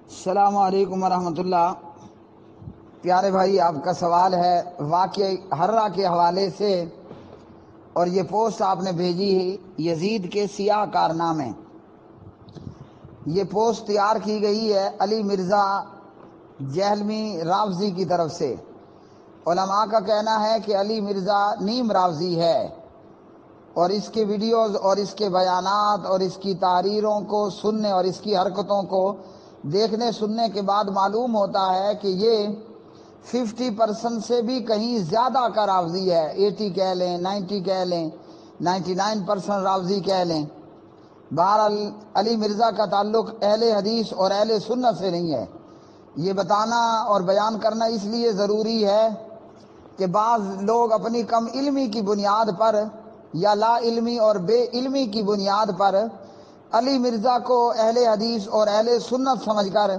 السلام علیکم ورحمۃ اللہ۔ پیارے بھائی، آپ کا سوال ہے واقعہ ہرہ کے حوالے سے، اور یہ پوسٹ آپ نے بھیجی ہے یزید کے سیاہ کارنامے۔ یہ پوسٹ تیار کی گئی ہے علی مرزا جہلمی رافضی کی طرف سے۔ علماء کا کہنا ہے کہ علی مرزا نیم رافضی ہے، اور اس کے ویڈیوز اور اس کے بیانات اور اس کی تحریروں کو سننے اور اس کی حرکتوں کو دیکھنے سننے کے بعد معلوم ہوتا ہے کہ یہ 50% سے بھی کہیں زیادہ کا رافضی ہے۔ 80 کہہ لیں، 90 کہہ لیں، 99% رافضی کہہ لیں۔ بہرحال علی مرزا کا تعلق اہل حدیث اور اہل سنت سے نہیں ہے۔ یہ بتانا اور بیان کرنا اس لیے ضروری ہے کہ بعض لوگ اپنی کم علمی کی بنیاد پر یا لا علمی اور بے علمی کی بنیاد پر علی مرزا کو اہل حدیث اور اہل سنت سمجھ کر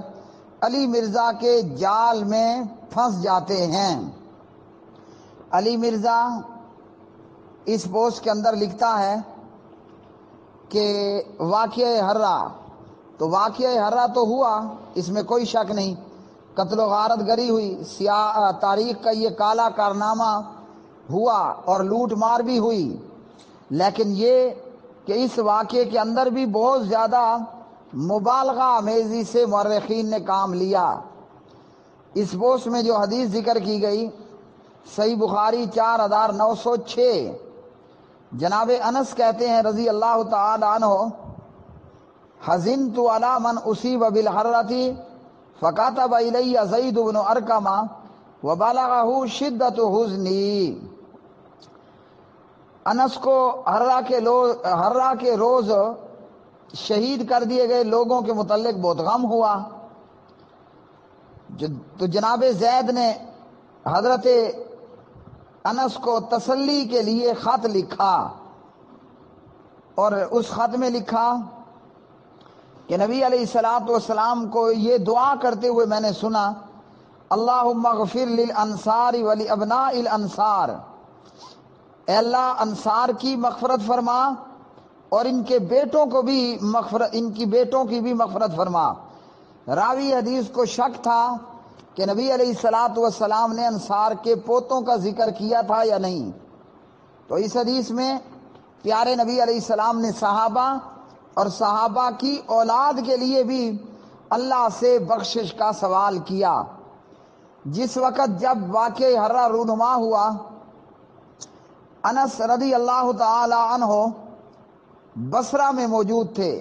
علی مرزا کے جال میں پھنس جاتے ہیں۔ علی مرزا اس پوسٹ کے اندر لکھتا ہے کہ واقعہ ہرہ، تو واقعہ ہرہ تو ہوا، اس میں کوئی شک نہیں، قتل و غارت گری ہوئی، تاریخ کا یہ کالا کارنامہ ہوا اور لوٹ مار بھی ہوئی، لیکن یہ کہ اس واقعے کے اندر بھی بہت زیادہ مبالغہ آمیزی سے مورخین نے کام لیا۔ اس پوسٹ میں جو حدیث ذکر کی گئی صحیح بخاری 4906، جناب انس کہتے ہیں رضی اللہ تعالی عنہ، حزنت علی من اصیب بالحرۃ فکتب الی زید بن ارقم وبلغہ شدۃ حزنی۔ انس کو ہرہ کے روز شہید کر دیے گئے لوگوں کے متعلق بہت غم ہوا، تو جناب زید نے حضرت انس کو تسلی کے لیے خط لکھا، اور اس خط میں لکھا کہ نبی علیہ الصلوۃ والسلام کو یہ دعا کرتے ہوئے میں نے سنا، اللہم اغفر للانصار ولابناء الانصار، اے اللہ انصار کی مغفرت فرما اور ان کے بیٹوں کو بھی ان کی بیٹوں کی بھی مغفرت فرما۔ راوی حدیث کو شک تھا کہ نبی علیہ الصلوۃ والسلام نے انصار کے پوتوں کا ذکر کیا تھا یا نہیں، تو اس حدیث میں پیارے نبی علیہ السلام نے صحابہ اور صحابہ کی اولاد کے لیے بھی اللہ سے بخشش کا سوال کیا۔ جس وقت جب واقعہ ہرہ رونما ہوا، انس رضی اللہ تعالی عنہ بصرہ میں موجود تھے۔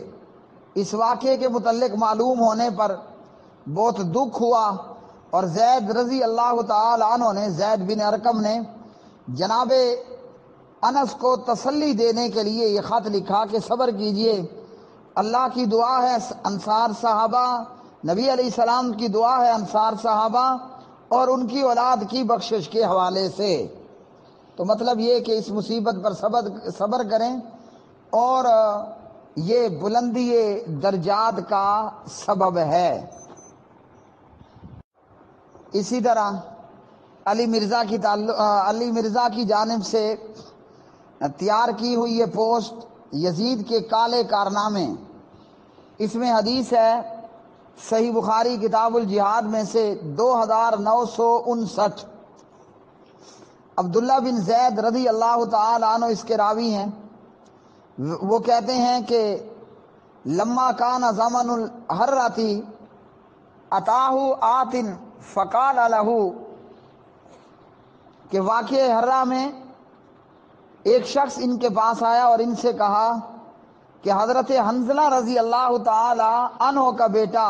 اس واقعے کے متعلق معلوم ہونے پر بہت دکھ ہوا، اور زید رضی اللہ تعالی عنہ نے، زید بن ارقم نے جناب انس کو تسلی دینے کے لیے یہ خط لکھا کہ صبر کیجئے، اللہ کی دعا ہے انصار صحابہ، نبی علیہ السلام کی دعا ہے انصار صحابہ اور ان کی اولاد کی بخشش کے حوالے سے۔ تو مطلب یہ کہ اس مصیبت پر صبر کریں، اور یہ بلندی درجات کا سبب ہے۔ اسی طرح علی مرزا کی جانب سے تیار کی ہوئی یہ پوسٹ یزید کے کالے کارنامے، اس میں حدیث ہے صحیح بخاری کتاب الجہاد میں سے 2959، عبداللہ بن زید رضی اللہ تعالی عنہ اس کے راوی ہیں۔ وہ کہتے ہیں کہ لما کان زمن الحرۃ اتاہ آت فقال لہ، کہ واقعہ ہرہ میں ایک شخص ان کے پاس آیا اور ان سے کہا کہ حضرت حنظلہ رضی اللہ تعالی عنہ کا بیٹا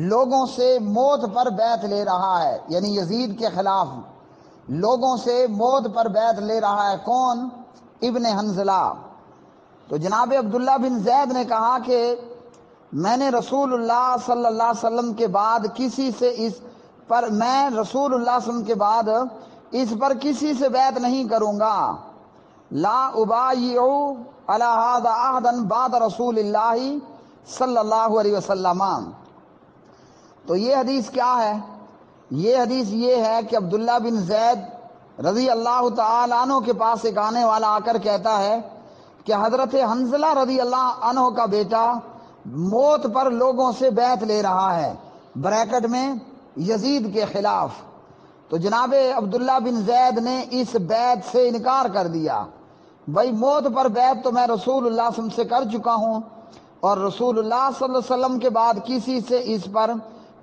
لوگوں سے موت پر بیعت لے رہا ہے، یعنی یزید کے خلاف لوگوں سے موت پر بیعت لے رہا ہے۔ کون؟ ابن حنظلہ۔ تو جناب عبداللہ بن زید نے کہا کہ میں نے رسول اللہ صلی اللہ علیہ وسلم کے بعد اس پر کسی سے بیعت نہیں کروں گا، لا ابایع علی ھذا احدا بعد رسول اللہ صلی اللہ علیہ وسلم۔ تو یہ حدیث کیا ہے؟ یہ حدیث یہ ہے کہ عبداللہ بن زید رضی اللہ تعالی عنہ کے پاس ایک آنے والا آ کر کہتا ہے کہ حضرت حنظلہ رضی اللہ عنہ کا بیٹا موت پر لوگوں سے بیعت لے رہا ہے، بریکٹ میں یزید کے خلاف۔ تو جناب عبداللہ بن زید نے اس بیعت سے انکار کر دیا، بھائی موت پر بیعت تو میں رسول اللہ صلی اللہ علیہ وسلم سے کر چکا ہوں، اور رسول اللہ صلی اللہ علیہ وسلم کے بعد کسی سے اس پر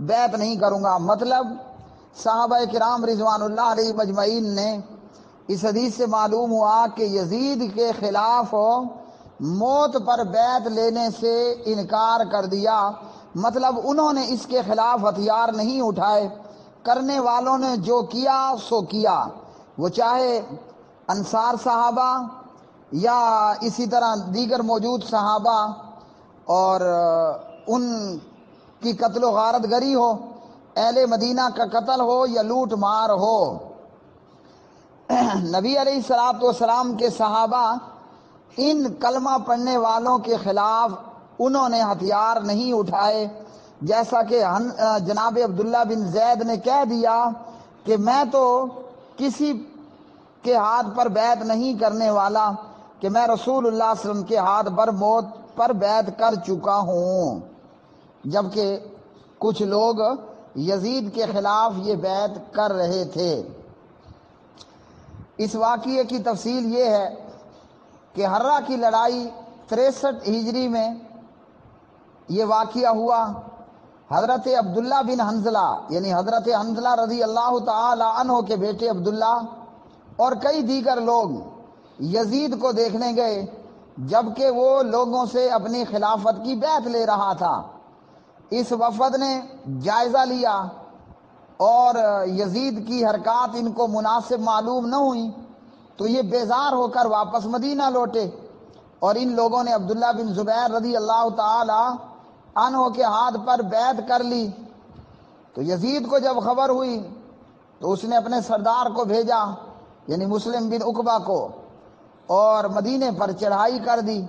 بیعت نہیں کروں گا۔ مطلب صحابہ کرام رضوان اللہ علیہ مجمعین نے اس حدیث سے معلوم ہوا کہ یزید کے خلاف موت پر بیعت لینے سے انکار کر دیا، مطلب انہوں نے اس کے خلاف ہتھیار نہیں اٹھائے، کرنے والوں نے جو کیا سو کیا، وہ چاہے انصار صحابہ یا اسی طرح دیگر موجود صحابہ اور ان کی قتل و غارت گری ہو، اہل مدینہ کا قتل ہو یا لوٹ مار ہو۔ نبی علیہ الصلوۃ والسلام کے صحابہ ان کلمہ پڑھنے والوں کے خلاف انہوں نے ہتھیار نہیں اٹھائے، جیسا کہ جناب عبداللہ بن زید نے کہہ دیا کہ میں تو کسی کے ہاتھ پر بیعت نہیں کرنے والا، کہ میں رسول اللہ صلی اللہ علیہ وسلم کے ہاتھ پر موت پر بیعت کر چکا ہوں، جبکہ کچھ لوگ یزید کے خلاف یہ بیعت کر رہے تھے۔ اس واقعے کی تفصیل یہ ہے کہ حرہ کی لڑائی 63 ہجری میں یہ واقعہ ہوا۔ حضرت عبداللہ بن حنظلہ یعنی حضرت حنظلہ رضی اللہ تعالی عنہ کے بیٹے عبداللہ اور کئی دیگر لوگ یزید کو دیکھنے گئے، جبکہ وہ لوگوں سے اپنی خلافت کی بیعت لے رہا تھا۔ اس وفد نے جائزہ لیا اور یزید کی حرکات ان کو مناسب معلوم نہ ہوئی، تو یہ بیزار ہو کر واپس مدینہ لوٹے، اور ان لوگوں نے عبداللہ بن زبیر رضی اللہ تعالی عنہ کے ہاتھ پر بیعت کر لی۔ تو یزید کو جب خبر ہوئی تو اس نے اپنے سردار کو بھیجا، یعنی مسلم بن عقبہ کو، اور مدینے پر چڑھائی کر دی۔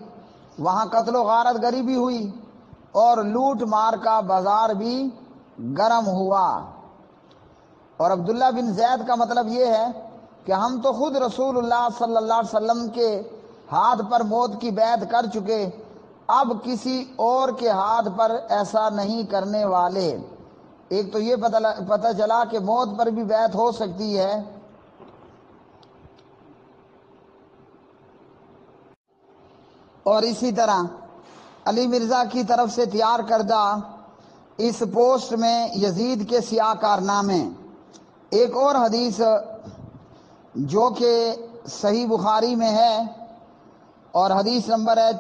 وہاں قتل و غارت گری بھی ہوئی اور لوٹ مار کا بازار بھی گرم ہوا۔ اور عبداللہ بن زید کا مطلب یہ ہے کہ ہم تو خود رسول اللہ صلی اللہ علیہ وسلم کے ہاتھ پر موت کی بیعت کر چکے، اب کسی اور کے ہاتھ پر ایسا نہیں کرنے والے۔ ایک تو یہ پتہ چلا کہ موت پر بھی بیعت ہو سکتی ہے، اور اسی طرح علی مرزا کی طرف سے تیار کردہ اس پوسٹ میں یزید کے سیاہ کارنامے، ایک اور حدیث جو کہ صحیح بخاری میں ہے اور حدیث نمبر ہے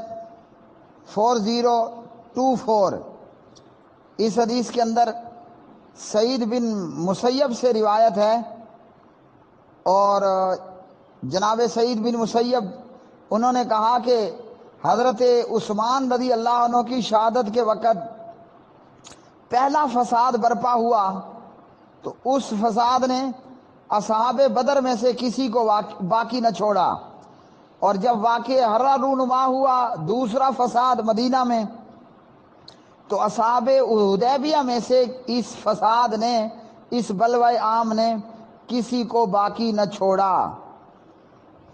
4024۔ اس حدیث کے اندر سعید بن مسیب سے روایت ہے، اور جناب سعید بن مسیب انہوں نے کہا کہ حضرت عثمان رضی اللہ عنہ کی شہادت کے وقت پہلا فساد برپا ہوا، تو اس فساد نے اصحاب بدر میں سے کسی کو باقی نہ چھوڑا، اور جب واقعہ حرہ رونما ہوا دوسرا فساد مدینہ میں، تو اصحاب حدیبیہ میں سے اس فساد نے، اس بلوہ عام نے کسی کو باقی نہ چھوڑا۔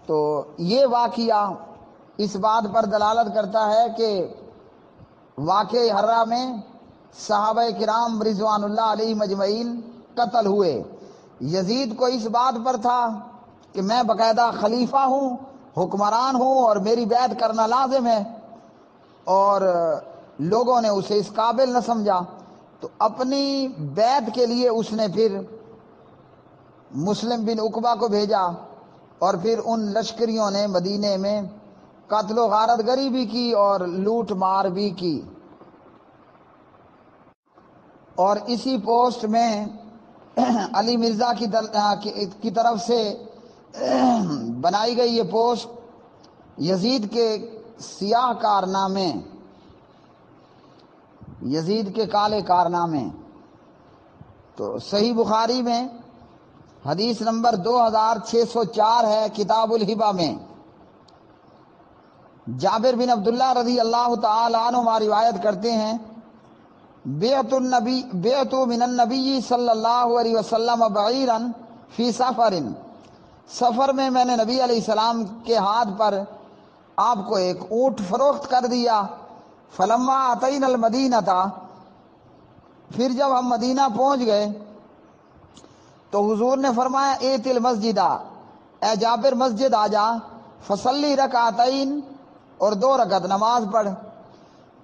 تو یہ واقعہ اس بات پر دلالت کرتا ہے کہ واقعہ حرہ میں صحابہ کرام رضوان اللہ علیہ مجمعین قتل ہوئے۔ یزید کو اس بات پر تھا کہ میں باقاعدہ خلیفہ ہوں، حکمران ہوں، اور میری بیعت کرنا لازم ہے، اور لوگوں نے اسے اس قابل نہ سمجھا، تو اپنی بیعت کے لیے اس نے پھر مسلم بن عقبہ کو بھیجا، اور پھر ان لشکریوں نے مدینے میں قتل و غارت گری بھی کی اور لوٹ مار بھی کی۔ اور اسی پوسٹ میں علی مرزا کی طرف سے بنائی گئی یہ پوسٹ یزید کے سیاہ کارنامے، یزید کے کالے کارنامے، تو صحیح بخاری میں حدیث نمبر 2604 ہے، کتاب الہبہ میں جابر بن عبداللہ رضی اللہ تعالی عنہ روایت کرتے ہیں، بیعت من النبی صلی اللہ علیہ وسلم بعیرا فی سفر، سفر میں نے نبی علیہ السلام کے ہاتھ پر آپ کو ایک اونٹ فروخت کر دیا۔ فلما اتینا المدینہ، پھر جب ہم مدینہ پہنچ گئے تو حضور نے فرمایا ایت المسجدہ، اے جابر مسجد آ جا، فصلی رکعتین، اور 2 رکعت نماز پڑھ۔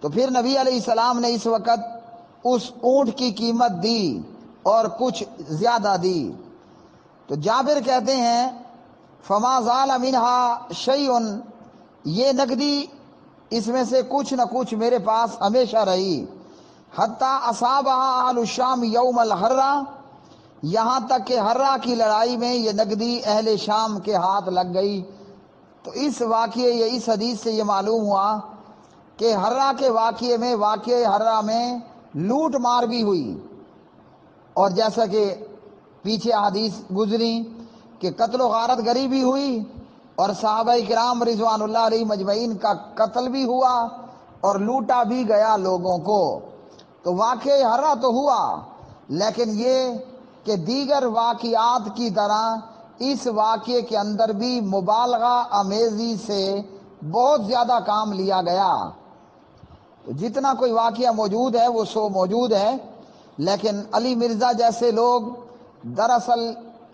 تو پھر نبی علیہ السلام نے اس وقت اس اونٹ کی قیمت دی اور کچھ زیادہ دی۔ تو جابر کہتے ہیں فما زال منہا شیء، یہ نقدی اس میں سے کچھ نہ کچھ میرے پاس ہمیشہ رہی، حتی اصابہا اہل الشام یوم الحرہ، یہاں تک کہ حرہ کی لڑائی میں یہ نقدی اہل شام کے ہاتھ لگ گئی۔ تو اس واقعے یا اس حدیث سے یہ معلوم ہوا کہ حرہ کے واقعے میں، واقعے حرہ میں لوٹ مار بھی ہوئی، اور جیسا کہ پیچھے حدیث گزری کہ قتل و غارت گری بھی ہوئی، اور صحابہ کرام رضوان اللہ علیہ مجمعین کا قتل بھی ہوا اور لوٹا بھی گیا لوگوں کو۔ تو واقعہ حرہ تو ہوا، لیکن یہ کہ دیگر واقعات کی طرح اس واقعے کے اندر بھی مبالغہ آمیزی سے بہت زیادہ کام لیا گیا۔ تو جتنا کوئی واقعہ موجود ہے وہ سو موجود ہے، لیکن علی مرزا جیسے لوگ دراصل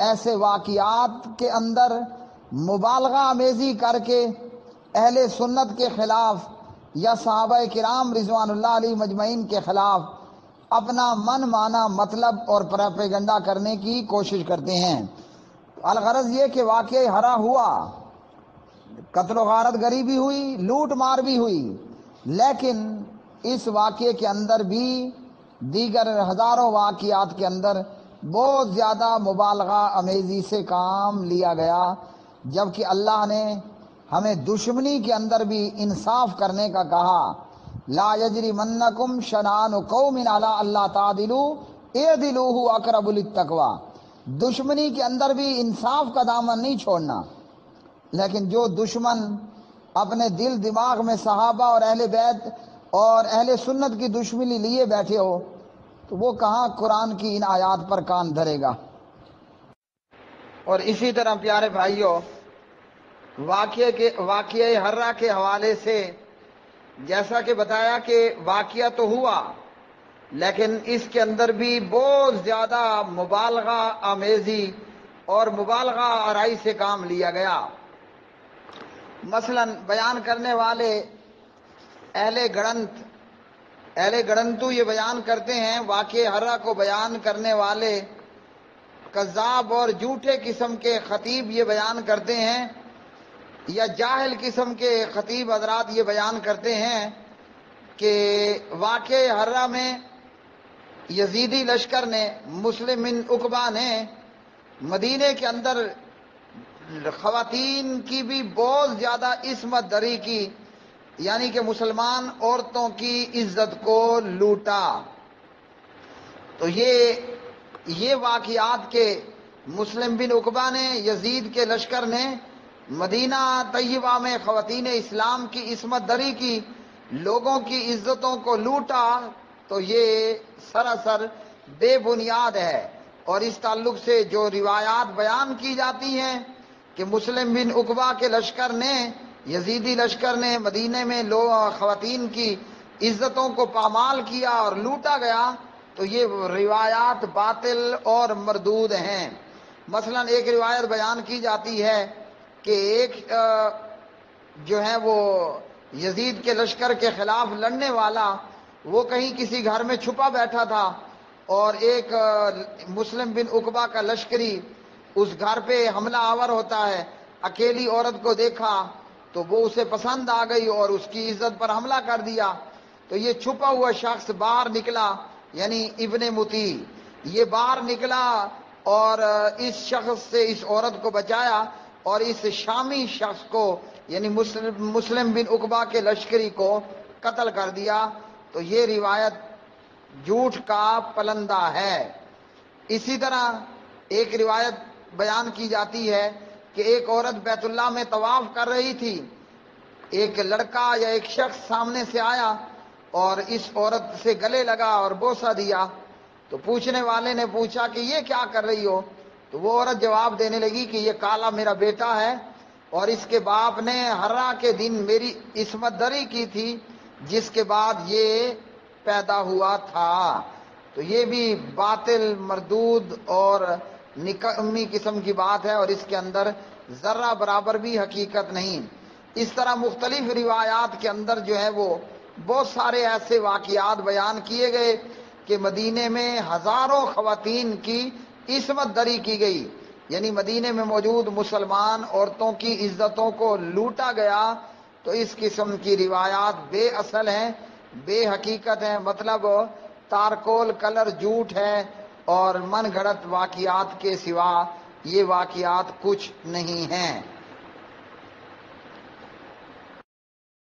ایسے واقعات کے اندر مبالغہ آمیزی کر کے اہل سنت کے خلاف یا صحابہ کرام رضوان اللہ علیہ مجمعین کے خلاف اپنا من مانا مطلب اور پروپیگنڈا کرنے کی کوشش کرتے ہیں۔ الغرض یہ کہ واقعہ حرہ ہوا، قتل و غارت گری بھی ہوئی، لوٹ مار بھی ہوئی، لیکن اس واقعے کے اندر بھی دیگر ہزاروں واقعات کے اندر بہت زیادہ مبالغہ امیزی سے کام لیا گیا، جبکہ اللہ نے ہمیں دشمنی کے اندر بھی انصاف کرنے کا کہا۔ لا یجرمنکم شنآن قوم علی الا تعدلوا اعدلوا هو اقرب للتقوی، دشمنی کے اندر بھی انصاف کا دامن نہیں چھوڑنا۔ لیکن جو دشمن اپنے دل دماغ میں صحابہ اور اہل بیت اور اہل سنت کی دشمنی لیے بیٹھے ہو، تو وہ کہاں قرآن کی ان آیات پر کان دھرے گا۔ اور اسی طرح پیارے بھائیوں، واقعہ حرہ کے حوالے سے جیسا کہ بتایا کہ واقعہ تو ہوا، لیکن اس کے اندر بھی بہت زیادہ مبالغہ آمیزی اور مبالغہ آرائی سے کام لیا گیا۔ مثلا بیان کرنے والے اہل گڑنتو یہ بیان کرتے ہیں، واقعہ حرہ کو بیان کرنے والے کذاب اور جھوٹے قسم کے خطیب یہ بیان کرتے ہیں، یا جاہل قسم کے خطیب حضرات یہ بیان کرتے ہیں کہ واقعہ حرہ میں یزیدی لشکر نے، مسلم بن عقبہ نے مدینے کے اندر خواتین کی بھی بہت زیادہ عصمت دری کی، یعنی کہ مسلمان عورتوں کی عزت کو لوٹا۔ تو یہ واقعات کے مسلم بن عقبہ نے، یزید کے لشکر نے مدینہ طیبہ میں خواتین اسلام کی عصمت دری کی، لوگوں کی عزتوں کو لوٹا، تو یہ سراسر بے بنیاد ہے۔ اور اس تعلق سے جو روایات بیان کی جاتی ہیں کہ مسلم بن عقبہ کے لشکر نے، یزیدی لشکر نے مدینے میں خواتین کی عزتوں کو پامال کیا اور لوٹا گیا، تو یہ روایات باطل اور مردود ہیں۔ مثلا ایک روایت بیان کی جاتی ہے کہ ایک جو ہے وہ یزید کے لشکر کے خلاف لڑنے والا، وہ کہیں کسی گھر میں چھپا بیٹھا تھا، اور ایک مسلم بن عقبہ کا لشکری اس گھر پہ حملہ آور ہوتا ہے، اکیلی عورت کو دیکھا تو وہ اسے پسند آ گئی اور اس کی عزت پر حملہ کر دیا۔ تو یہ چھپا ہوا شخص باہر نکلا، یعنی ابن مطیع، یہ باہر نکلا اور اس شخص سے اس عورت کو بچایا، اور اس شامی شخص کو یعنی مسلم بن عقبہ کے لشکری کو قتل کر دیا۔ تو یہ روایت جھوٹ کا پلندہ ہے۔ اسی طرح ایک روایت بیان کی جاتی ہے کہ ایک عورت بیت اللہ میں طواف کر رہی تھی، ایک لڑکا یا ایک شخص سامنے سے آیا اور اس عورت سے گلے لگا اور بوسہ دیا۔ تو پوچھنے والے نے پوچھا کہ یہ کیا کر رہی ہو؟ تو وہ عورت جواب دینے لگی کہ یہ کالا میرا بیٹا ہے، اور اس کے باپ نے حرہ کے دن میری عصمت دری کی تھی، جس کے بعد یہ پیدا ہوا تھا۔ تو تو یہ بھی باطل، مردود اور نکمی قسم کی بات ہے، اور اس کے اندر ذرہ برابر بھی حقیقت نہیں۔ اس طرح مختلف روایات کے اندر جو ہے وہ بہت سارے ایسے واقعات بیان کیے گئے کہ مدینے میں ہزاروں خواتین کی عصمت دری کی گئی، یعنی مدینے میں موجود مسلمان عورتوں کی عزتوں کو لوٹا گیا۔ تو اس قسم کی روایات بے اصل ہیں، بے حقیقت ہیں، مطلب تارکول کلر جھوٹ ہے، اور من گھڑت واقعات کے سوا یہ واقعات کچھ نہیں ہیں۔